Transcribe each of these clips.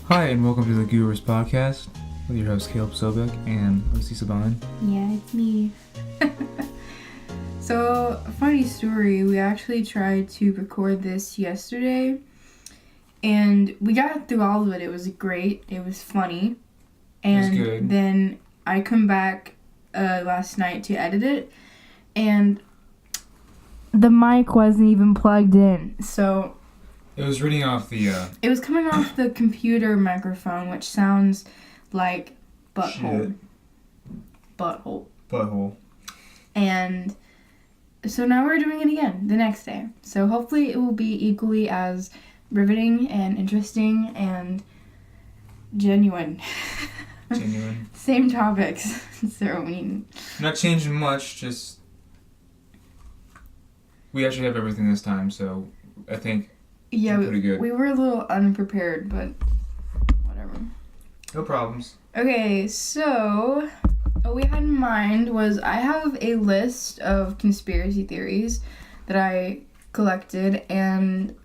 Hi, and welcome to the Goobers Podcast with your host Caleb Sobek and Lucy Saban. Yeah, it's me. So, funny story, we actually tried to record this yesterday, and we got through all of it. It was great. It was funny. And It was good. Then I come back last night to edit it, and the mic wasn't even plugged in. So It was reading off the it was coming off the computer microphone, which sounds like butthole. butthole. And so now we're doing it again the next day. So hopefully it will be equally as riveting and interesting and genuine. Genuine. Same topics. So I mean, Not changing much, just we actually have everything this time, so I think yeah, pretty good. we were a little unprepared, but whatever. No problems. Okay, so what we had in mind was I have a list of conspiracy theories that I collected, and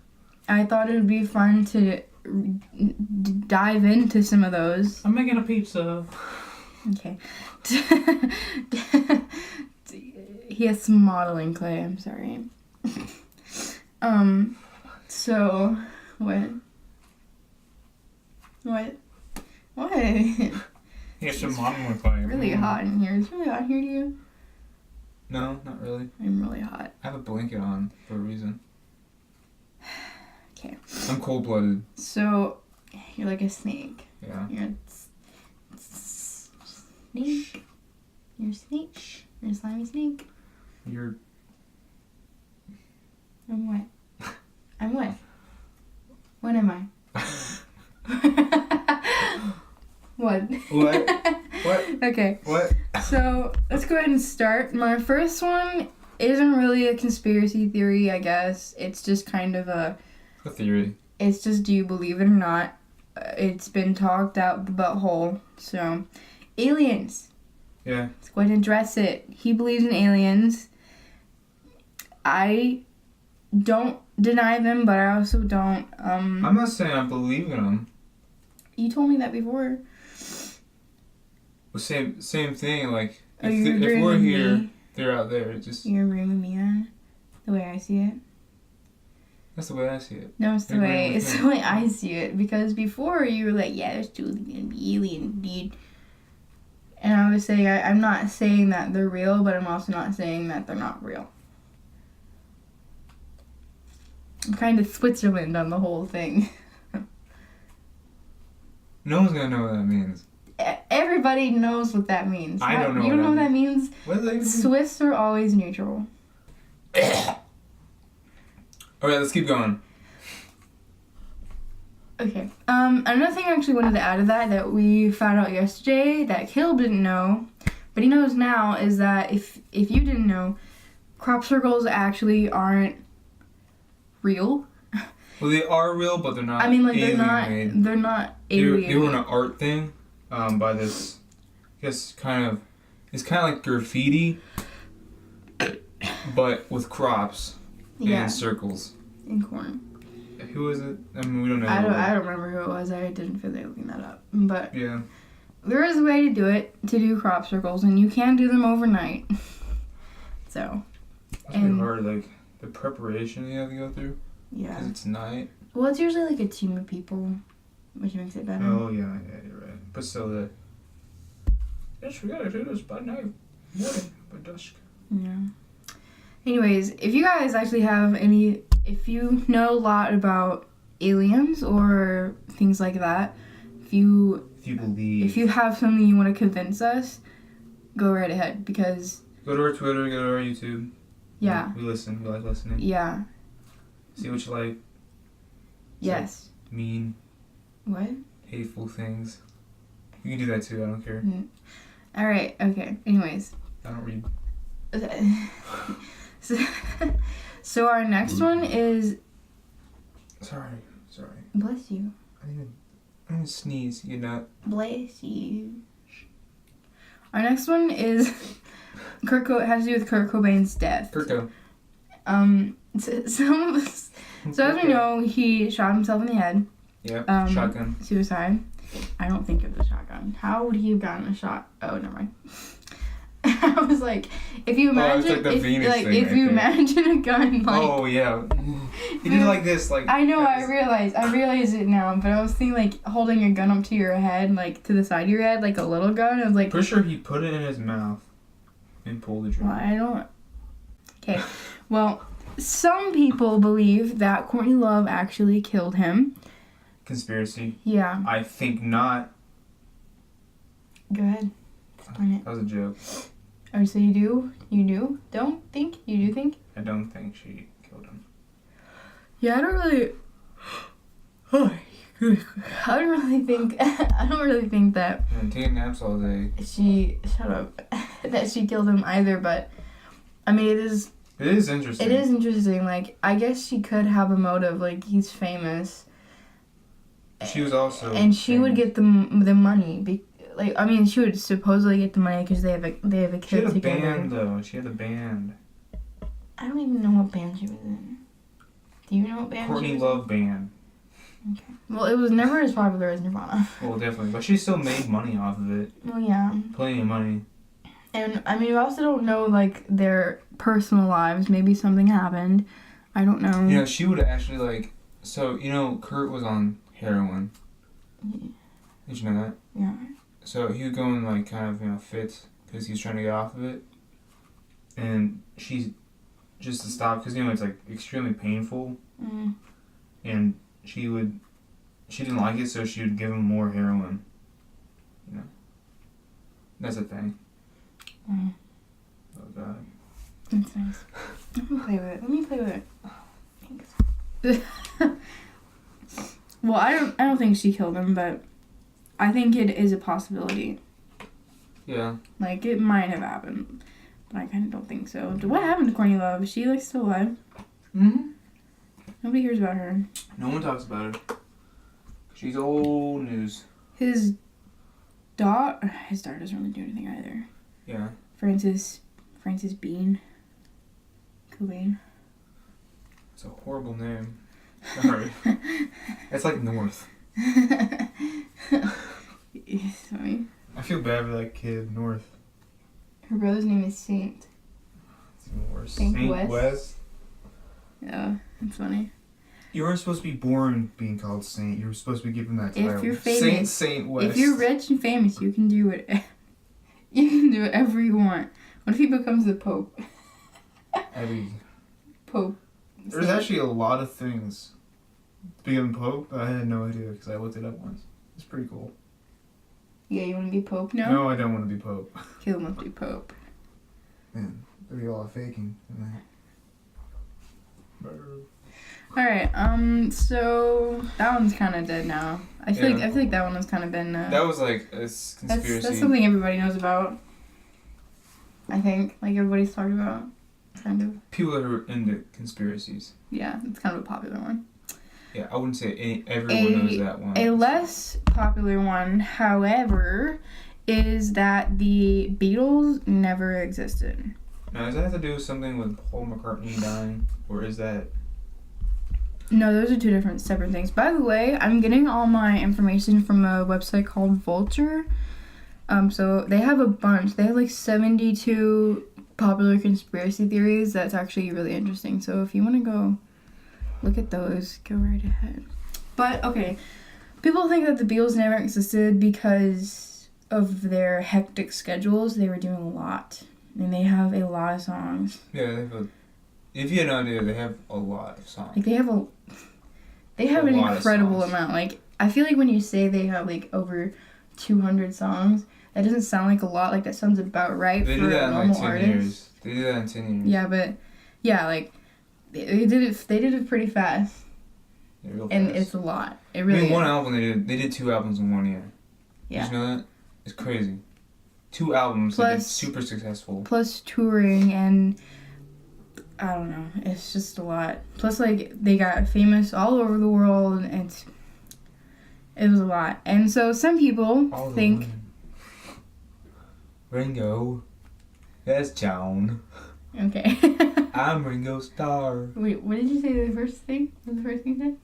I thought it would be fun to dive into some of those. I'm making a pizza. Okay. He has some modeling clay, I'm sorry. So, what? Here's some modeling clay. Really hot in here. It's really hot here to you? No, not really. I'm really hot. I have a blanket on for a reason. Okay. I'm cold-blooded. So, you're like a snake. Yeah. You're a snake. You're a snake. You're a slimy snake. You're... I'm what? I'm what? What am I? What? What? What? Okay. What? So, let's go ahead and start. My first one isn't really a conspiracy theory, I guess. It's just kind of A theory. it's just, do you believe it or not? It's been talked out the butthole. So, aliens. Yeah. Let's go ahead and address it. He believes in aliens. I don't deny them, but I also don't. I'm not saying I believe in them. You told me that before. Well, same thing. Like Oh, you're if agreeing we're with here, me? they're out there. It just You're agreeing with me on the way I see it. that's the way I see it. No, it's the You're way agreeing with it's me. the way I see it. Because before you were like, yeah, there's totally gonna be aliens, dude. And I was saying I'm not saying that they're real, but I'm also not saying that they're not real. I'm kind of Switzerland on the whole thing. No one's gonna know what that means. Everybody knows what that means. I don't know You don't know what that means? What does that even mean? Swiss are always neutral. Okay, let's keep going. Okay. Another thing I actually wanted to add to that we found out yesterday that Caleb didn't know, but he knows now, is that if you didn't know, crop circles actually aren't real. Well, they are real, but they're not. I mean, like alien-made. they're not They were alien. an art thing, by this. I guess it's kind of like graffiti, but with crops Yeah, and circles. in corn. Who is it? I mean, we don't know. I don't remember who it was. I didn't feel like looking that up. But Yeah. there is a way to do it, to do crop circles, and you can do them overnight. So, That's pretty And- hard. Like the preparation you have to go through yeah. because it's night. Well, it's usually like a team of people, which makes it better. Oh yeah, you're right. But still, yes, we gotta do this by night, morning, by dusk. Yeah. Anyways, if you guys actually have if you know a lot about aliens or things like that, If you believe. if you have something you want to convince us, go right ahead, because Go to our Twitter, go to our YouTube. yeah, We listen. We like listening. yeah, See what you like. yes. Mean, What? hateful things. You can do that too. I don't care. All right. Okay. Anyways. I don't read. So our next one is. Sorry. Bless you. I didn't sneeze. You know. Bless you. Our next one is has to do with Kurt Cobain's death. Kirko. So as we know, he shot himself in the head, Yeah, shotgun. Suicide. I don't think it was a shotgun. How would he have gotten a shot? Oh, never mind. I was like, if you imagine, if you imagine a gun, like. Oh yeah. He did like this, like. I know. I realize it now. But I was thinking like holding a gun up to your head, like to the side of your head, like a little gun. I was like. Pretty sure he put it in his mouth, and pulled the trigger. Well, I don't. Okay. Well, some people believe that Courtney Love actually killed him. Conspiracy. Yeah. I think not. Go ahead. Explain it. That was a joke. Oh, so you do? You do? Don't think? You do think? I don't think she killed him. Yeah, I don't really think that And taking naps all day. that she killed him either, but I mean it is interesting. It is interesting. Like, I guess she could have a motive, like he's famous. She was also and she would get the money. Like, I mean, she would supposedly get the money because they have a kid together. She had a band, though. She had a band. I don't even know what band she was in. Do you know what band Courtney she was Love Band. Okay. Well, it was never as popular as Nirvana. Well, definitely. But she still made money off of it. Well, yeah. Plenty of money. And, I mean, we also don't know, like, their personal lives. Maybe something happened. I don't know. You know, she would actually, like... So, you know, Kurt was on heroin. Yeah. Did you know that? Yeah. So he would go in like kind of, you know, fits because he was trying to get off of it. And she, just to stop, because, you know, it's like extremely painful. Mm. And she didn't like it, so she would give him more heroin. You know? That's a thing. Mm. Oh, God. That's nice. Let me play with it. Thanks. Well, I don't think she killed him, but I think it is a possibility. Yeah. Like, it might have happened, but I kind of don't think so. What happened to Courtney Love? Is she, like, still alive? Mm-hmm. Nobody hears about her. No one talks about her. She's old news. His daughter doesn't really do anything either. Yeah. Frances Bean. Cobain. It's a horrible name. Sorry. It's like North. It's funny. I feel bad for that kid, North. Her brother's name is Saint. It's even worse. Saint West. Yeah, it's funny. You were supposed to be born being called Saint. You were supposed to be given that title. If you're famous, Saint West. If you're rich and famous, you can do it. You can do whatever you want. What if he becomes the Pope? Pope. There's actually a lot of things. Being Pope, I had no idea because I looked it up once. It's pretty cool. Yeah, you want to be Pope now? No, I don't want to be Pope. Caleb wants to be Pope. Man, there'd be a lot of faking in that. Alright, so that one's kind of dead now. I feel like that one has kind of been... that was like a conspiracy. That's something everybody knows about. I think. Like, everybody's talked about. Kind of. People that are into conspiracies. Yeah, it's kind of a popular one. Yeah, I wouldn't say everyone knows that one. A less popular one, however, is that the Beatles never existed. Now, does that have to do with something with Paul McCartney dying? Or is that... No, those are two separate things. By the way, I'm getting all my information from a website called Vulture. So they have a bunch. They have like 72 popular conspiracy theories. That's actually really interesting. So if you want to go look at those, go right ahead. But, okay. People think that the Beatles never existed because of their hectic schedules. They were doing a lot. And they have a lot of songs. Yeah, if you had no idea, they have a lot of songs. Like, they have an incredible amount. Like, I feel like when you say they have, like, over 200 songs, that doesn't sound like a lot. Like, that sounds about right for a normal artist. Years. They did that in 10 years. Yeah, but, yeah, like, they did it pretty fast. Yeah, real fast. And it's a lot. It really is. one album they did 2 albums in 1 year. Yeah. Did you know that? It's crazy. 2 albums that did super successful. Plus touring and... I don't know. It's just a lot. Plus, like, they got famous all over the world, and it was a lot. And so some people think... Ringo. That's John. Okay. I'm Ringo Starr. Wait, what did you say the first thing? What was the first thing you said?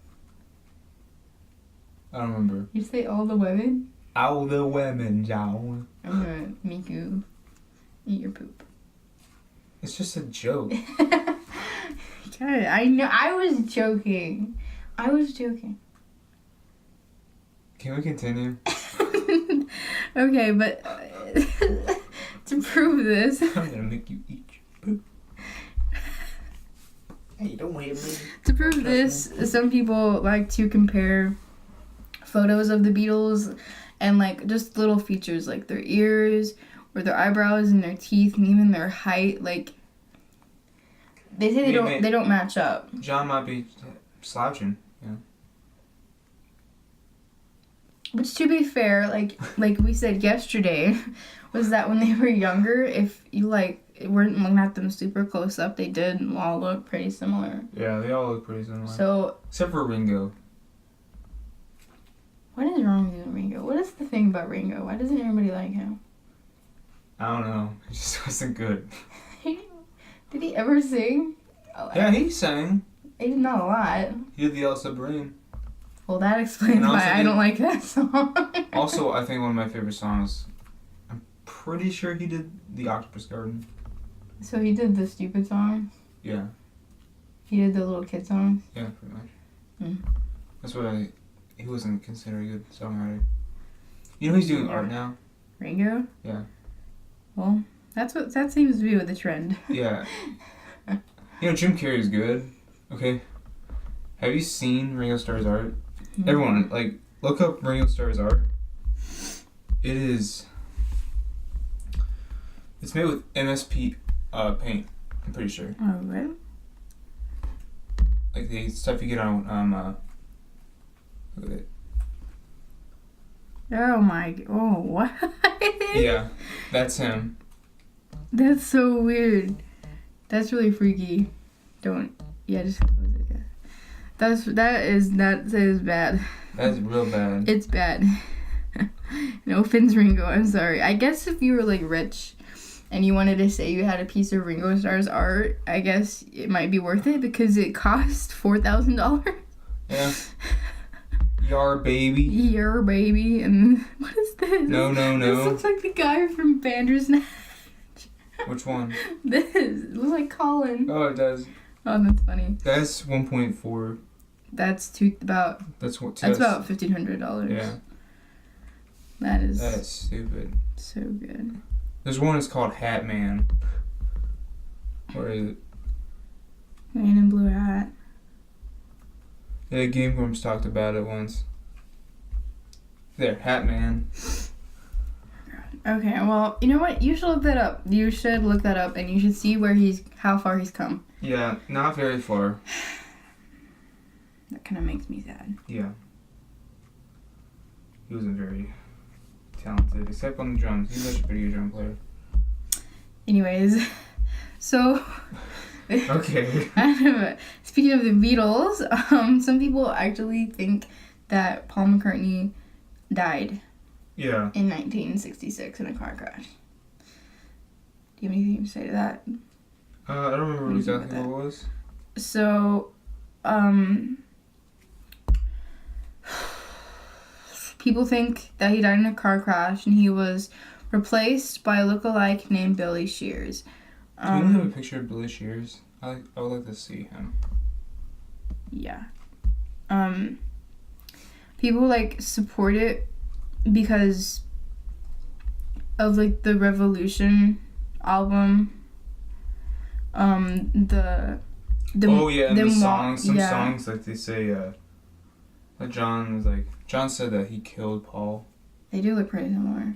I don't remember. You say all the women? All the women, John. I'm gonna make you eat your poop. It's just a joke. God, I know. I was joking. Can we continue? Okay, but to prove this, I'm gonna make you eat your poop. Hey, don't hit me. To prove this, some people like to compare photos of the Beatles and like just little features like their ears or their eyebrows and their teeth and even their height. Like they say they don't match up. John might be slouching. Yeah. Which, to be fair, like we said yesterday, was that when they were younger, if you weren't looking at them super close up, they did all look pretty similar. Yeah, they all look pretty similar. So except for Ringo. What is wrong with Ringo? What is the thing about Ringo? Why doesn't everybody like him? I don't know. It just wasn't good. Did he ever sing? Yeah, he sang. Not a lot. He did the Yellow Submarine. Well, that explains why I don't like that song. Also, I think one of my favorite songs, I'm pretty sure he did The Octopus Garden. So he did the stupid song? Yeah. He did the little kid songs? Yeah, pretty much. Mm. That's what he wasn't considered a good songwriter. You know he's doing art now? Ringo? Yeah. Well, that seems to be with the trend. Yeah. You know, Jim Carrey's good. Okay. Have you seen Ringo Starr's art? Mm-hmm. Everyone, look up Ringo Starr's art. It's made with MSP paint, I'm pretty sure. Oh, really? Like the stuff you get on, look at it. Oh, what? Yeah, that's him. That's so weird. That's really freaky. Just close it, yeah. That is bad. That's real bad. It's bad. No offense, Ringo, I'm sorry. I guess if you were rich and you wanted to say you had a piece of Ringo Starr's art, I guess it might be worth it because it cost $4,000. Yeah. Yar baby. Yar baby. And what is this? No. This looks like the guy from Bandersnatch. Which one? This. It looks like Colin. Oh, it does. Oh, that's funny. That's 1.4. That's about $1,500. Yeah. That's stupid. So good. There's one that's called Hat Man. Where is it? Man in blue hat. Yeah, Game Grumps talked about it once. There, Hat Man. Okay, well, you know what? You should look that up. You should look that up, and you should see how far he's come. Yeah, not very far. That kind of makes me sad. Yeah. He wasn't very talented, except on the drums. He's such a pretty good drum player. Anyways, so... Okay. Speaking of the Beatles, some people actually think that Paul McCartney died. Yeah. In 1966 in a car crash. Do you have anything to say to that? I don't remember exactly what it was. So, people think that he died in a car crash and he was replaced by a lookalike named Billy Shears. Do you have a picture of Billy Shears? I would like to see him. Yeah. People support it because of the Revolution album. The songs. Some songs they say John said that he killed Paul. They do look pretty similar.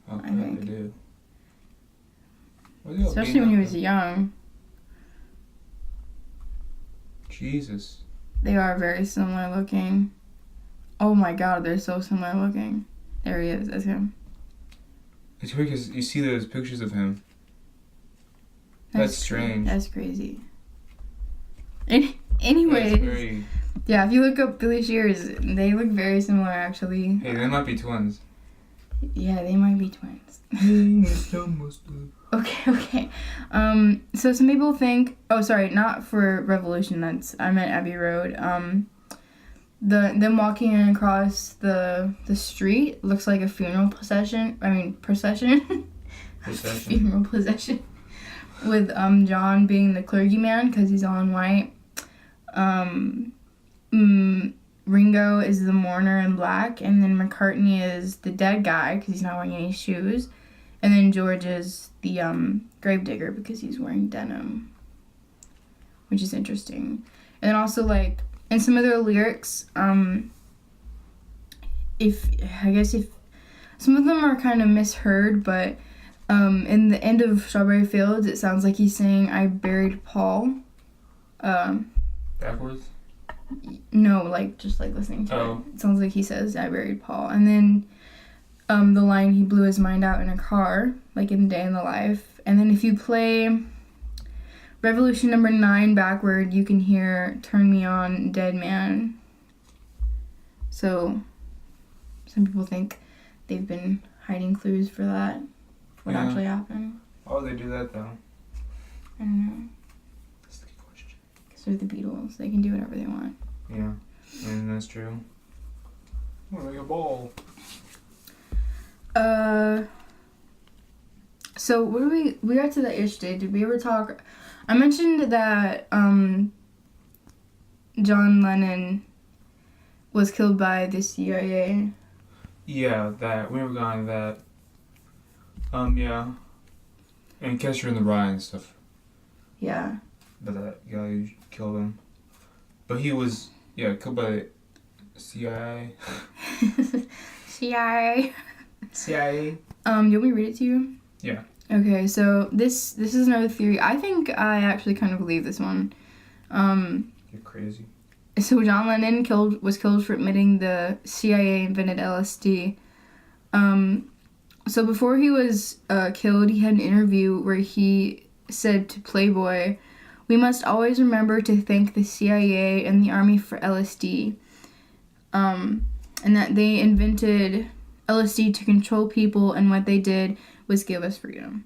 Okay, I think. They do. Especially when he was young. Jesus. They are very similar looking. Oh my god, they're so similar looking. There he is, that's him. It's weird because you see those pictures of him. That's strange. That's crazy. Anyways, yeah, if you look up Billy Shears, they look very similar actually. Hey, they might be twins. Yeah, they might be twins. Okay. So some people think... Oh, sorry, not for Revolution. I meant Abbey Road. them walking across the street looks like a funeral procession. Procession. Funeral procession. With John being the clergyman because he's all in white. Ringo is the mourner in black, and then McCartney is the dead guy because he's not wearing any shoes, and then George is the gravedigger because he's wearing denim, which is interesting. And then also, like, in some of their lyrics, if some of them are kind of misheard, but in the end of Strawberry Fields, it sounds like he's saying, "I buried Paul." Backwards? No, like, just like listening to it. It sounds like he says, "I buried Paul." And then the line, "He blew his mind out in a car," like in Day in the Life. And then if you play Revolution number 9 backward, you can hear "Turn Me On, Dead Man." So some people think they've been hiding clues for that. What actually happened. Why would they do that, though? I don't know. That's a good question. Because they're the Beatles. They can do whatever they want. Yeah, and that's true. I'm gonna make a ball. So what do we got to the ish day. Did we ever talk? I mentioned that John Lennon was killed by the CIA. Yeah, that. We never got into that. Yeah. And Catcher in the Rye and stuff. Yeah. But that guy who killed him. But he was, killed by the CIA. CIA. CIA. You want me to read it to you? Yeah. Okay, so this is another theory. I think I actually kind of believe this one. You're crazy. So John Lennon was killed for admitting the CIA invented LSD. So before he was killed, he had an interview where he said to Playboy, "We must always remember to thank the CIA and the Army for LSD." And that they invented LSD to control people, and what they did was give us freedom.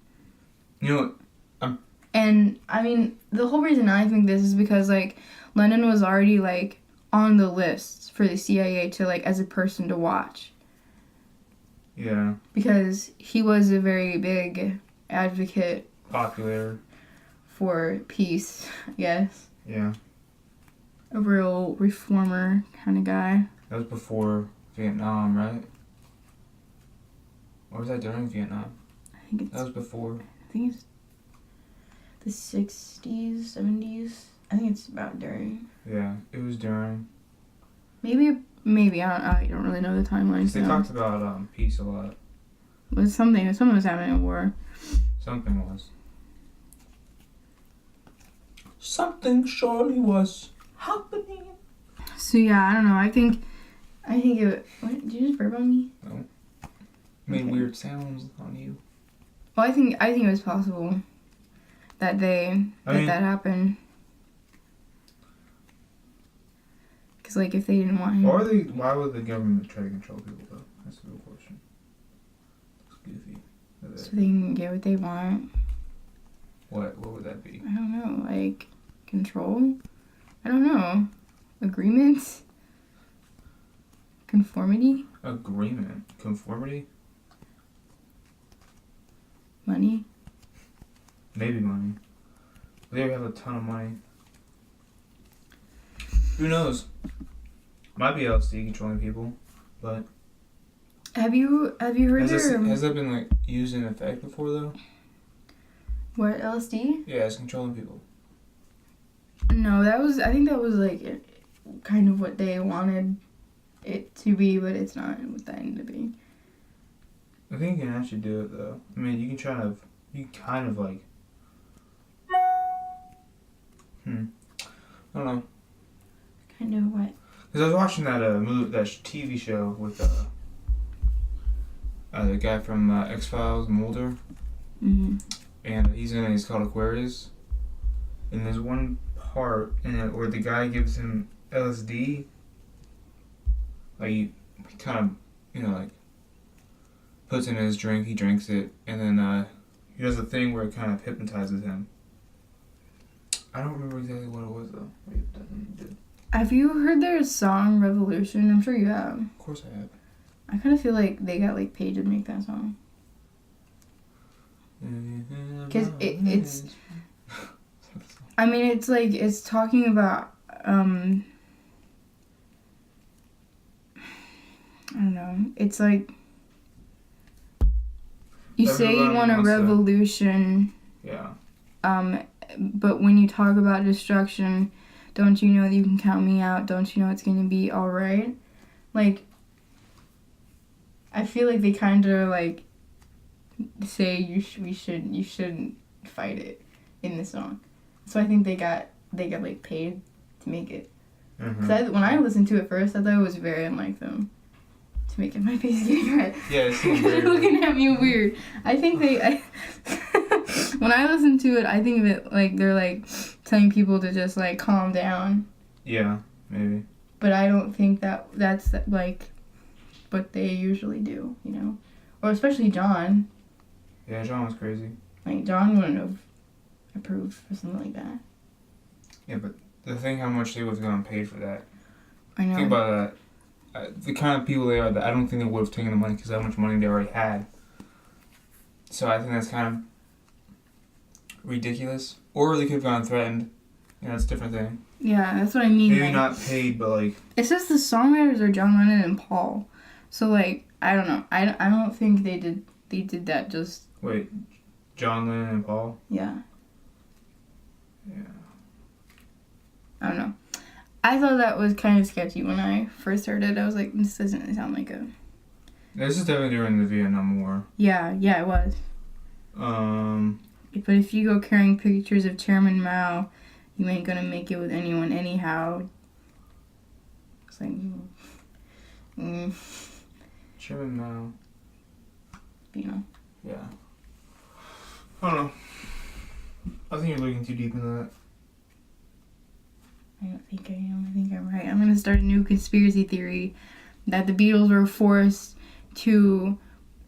You know what? And, I mean, the whole reason I think this is because, like, Lennon was already, like, on the list for the CIA to, like, as a person to watch. Yeah. Because he was a very big advocate. Popular. For peace, I guess. Yeah. A real reformer kind of guy. That was before Vietnam, right? Or was that during Vietnam? That was before. I think it's the 60s, 70s. I think it's about during. Yeah, it was during. Maybe. I don't really know the timeline. They talked about peace a lot. It was something was happening at war. Something was. Something surely was happening. So yeah, I don't know. I think it. What, did you just burp on me? No. Made weird sounds on you. Well, I think it was possible that that happened. Because, like, if they didn't want him... Why would the government try to control people, though? That's the real question. It's goofy. So they can get what they want. What would that be? I don't know. Like, control? I don't know. Agreements? Conformity? Agreement? Conformity? Money? Maybe money. They have a ton of money. Who knows? Might be LSD controlling people, but have you heard has that been like used in effect before though? What, LSD? Yeah, it's controlling people. No, I think that was like kind of what they wanted it to be, but it's not what that ended up being. I think you can actually do it though. I mean, you can kind of like. I don't know. Kind of what? Because I was watching that that TV show with the guy from X-Files, Mulder. Mm-hmm. And he's called Aquarius. And there's one part in it where the guy gives him LSD. Like, he kind of, like, puts it in his drink, he drinks it, and then he does a thing where it kind of hypnotizes him. I don't remember exactly what it was, though. What he did. Have you heard their song Revolution? I'm sure you have. Of course I have. I kind of feel like they got like paid to make that song. Because it's... I mean, it's like, it's talking about, I don't know, it's like, you say you want a revolution, yeah. But when you talk about destruction, don't you know that you can count me out? Don't you know it's going to be alright? Like, I feel like they kind of like say you shouldn't fight it in the song. So I think they got like paid to make it. Because when I listened to it first, I thought it was very unlike them. To make it my face getting red. Yeah, it seems weird. They're looking at me weird. I think when I listen to it, I think of it like they're like telling people to just like calm down. Yeah, maybe. But I don't think that's like what they usually do, you know? Or especially John. Yeah, John was crazy. Like, John wouldn't have approved for something like that. Yeah, but the thing how much they would have gotten paid for that. I know. Think about that. The kind of people they are, that I don't think they would have taken the money because how much money they already had. So I think that's kind of ridiculous. Or they could have gone threatened. You know, that's a different thing. Yeah, that's what I mean. Maybe like, not paid, but like... It says the songwriters are John Lennon and Paul. So, like, I don't know. I don't think they did that just... Wait, John Lennon and Paul? Yeah. Yeah. I don't know. I thought that was kind of sketchy when I first heard it. I was like, this doesn't sound like a... This is definitely during the Vietnam War. Yeah, it was. But if you go carrying pictures of Chairman Mao, you ain't gonna make it with anyone anyhow. It's like... Chairman Mao. You know. Yeah. I don't know. I think you're looking too deep into that. I don't think I am. I think I'm right. I'm gonna start a new conspiracy theory that the Beatles were forced to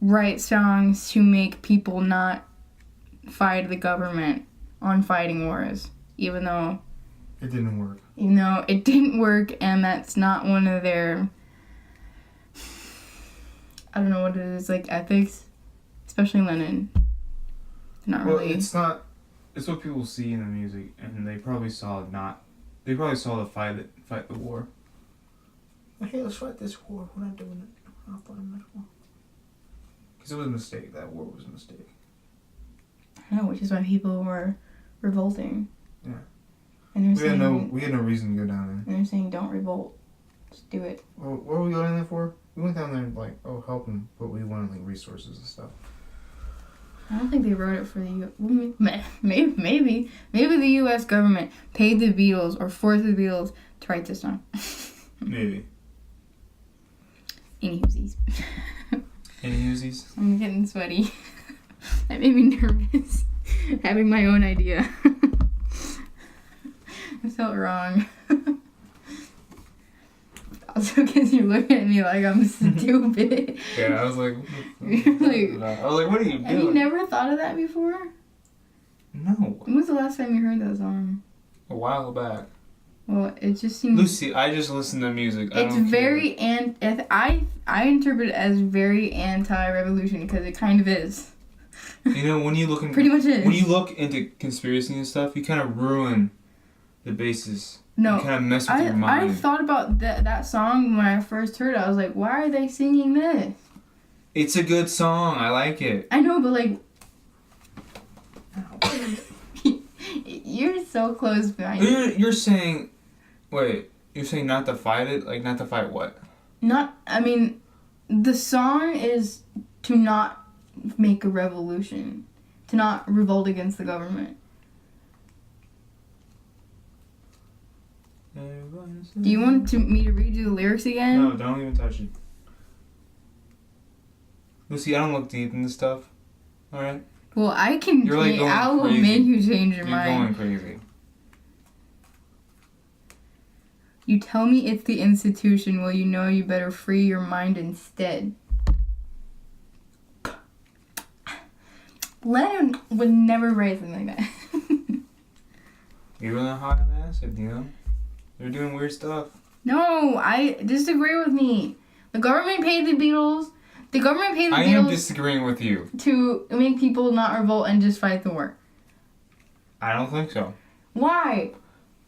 write songs to make people not fight the government on fighting wars, even though it didn't work. Even though it didn't work, and that's not one of their... I don't know what it is, like ethics, especially Lennon. Not really. It's not. It's what people see in the music, and they probably saw They probably saw the fight the war. Hey, let's fight this war. We're not doing it. We're not fighting that war. Because it was a mistake. That war was a mistake. I know, which is why people were revolting. Yeah. And we had no reason to go down there. And they're saying, don't revolt. Just do it. Well, what were we going there for? We went down there and help them, but we wanted resources and stuff. I don't think they wrote it for the maybe the U.S. government paid the Beatles or forced the Beatles to write this song. Maybe. Any Hoosies. I'm getting sweaty. That made me nervous. Having my own idea. I felt wrong. Also, because you're looking at me like I'm stupid. Yeah, I was like... what are you doing? Have you never thought of that before? No. When was the last time you heard that song? A while back. Well, it just seems... Lucy, I just listen to music. It's very... I interpret it as very anti-revolution because it kind of is. You know, when you look into... Pretty much is. When you look into conspiracy and stuff, you kind of ruin the basis. No, you kind of mess with your mind. I thought about that song when I first heard it. I was like, why are they singing this? It's a good song. I like it. I know, but like... You're so close behind it. You're saying... Wait, you're saying not to fight it? Like, not to fight what? The song is to not make a revolution. To not revolt against the government. Do you want me to read you the lyrics again? No, don't even touch it. Lucy, I don't look deep into stuff. Alright? Well, I can change. I will make you change your mind. You're going crazy. You tell me it's the institution. Well, you know you better free your mind instead. Lennon would never write something like that. You're really hot on acid, you know? They're doing weird stuff. No, I disagree with me. The government paid the Beatles. The government paid the Beatles. I am disagreeing with you. To make people not revolt and just fight the war. I don't think so. Why?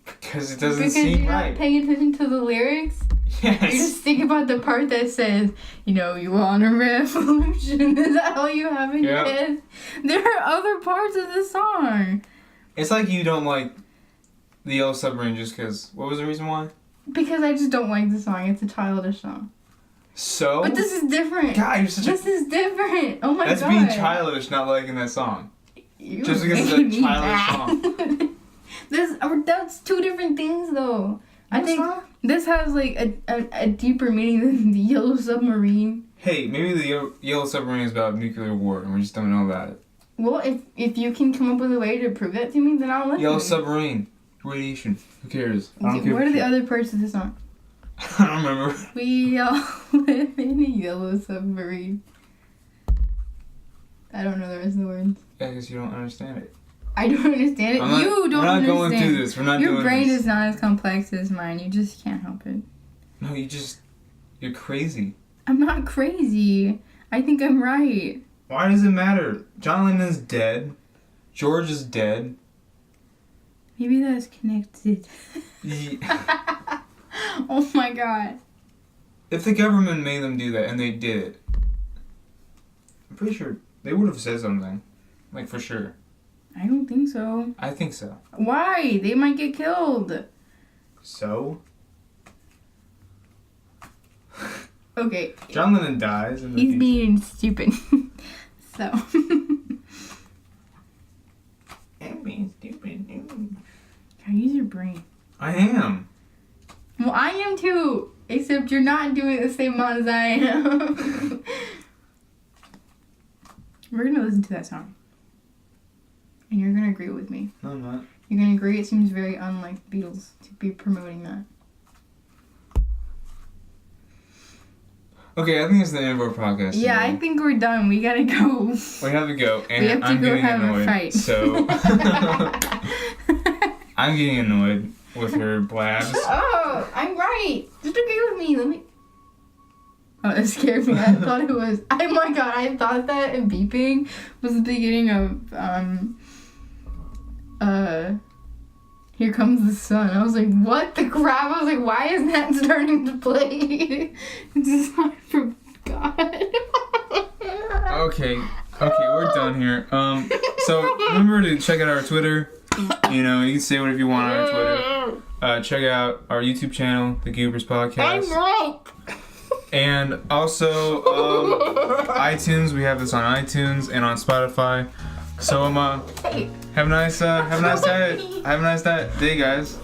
Because it doesn't seem right. Because you're not paying attention to the lyrics? Yes. You just think about the part that says, you want a revolution. Is that all you have in your head? There are other parts of the song. It's like you don't like the Yellow Submarine just because. What was the reason why? Because I just don't like the song. It's a childish song. So? But this is different. God, you're such This is different. Oh my god. That's being childish, not liking that song. Just because it's a childish song. That's two different things, though. I think this has like a deeper meaning than the Yellow Submarine. Hey, maybe the Yellow Submarine is about nuclear war, and we just don't know about it. Well, if you can come up with a way to prove that to me, then I'll listen. Yellow Submarine, radiation. Who cares? I don't care. What are the other parts of the song? I don't remember. We all live in a yellow submarine. I don't know the rest of the words. Yeah, because you don't understand it. I don't understand it. You don't understand. We're not going through this. We're not doing this. Your brain is not as complex as mine. You just can't help it. No, you're crazy. I'm not crazy. I think I'm right. Why does it matter? John Lennon's dead. George is dead. Maybe that's connected. Yeah. Oh my god. If the government made them do that, and they did it, I'm pretty sure they would have said something. Like, for sure. I don't think so. I think so. Why? They might get killed. So? Okay. John Lennon dies. He's being stupid. So. I'm being stupid. God, use your brain. I am. Well, I am too. Except you're not doing the same amount as I am. We're going to listen to that song. And you're going to agree with me. No, I'm not. You're going to agree it seems very unlike the Beatles to be promoting that. Okay, I think it's the end of our podcast. Yeah, today. I think we're done. We gotta go. We have to go. And we have to I'm go getting have annoyed, a fight. So I'm getting annoyed with her blabs. Oh, I'm right. Just agree with me. Let me. Oh, it scared me. I thought it was. Oh my god! I thought that beeping was the beginning of Here Comes the Sun. I was like, what the crap? I was like, why is that starting to play? It's a song from God. Okay, we're done here. So remember to check out our Twitter. You can say whatever you want on our Twitter. Check out our YouTube channel, the Goobers Podcast. I'm right. And also iTunes. We have this on iTunes and on Spotify. So have a nice day. Have a nice day, guys.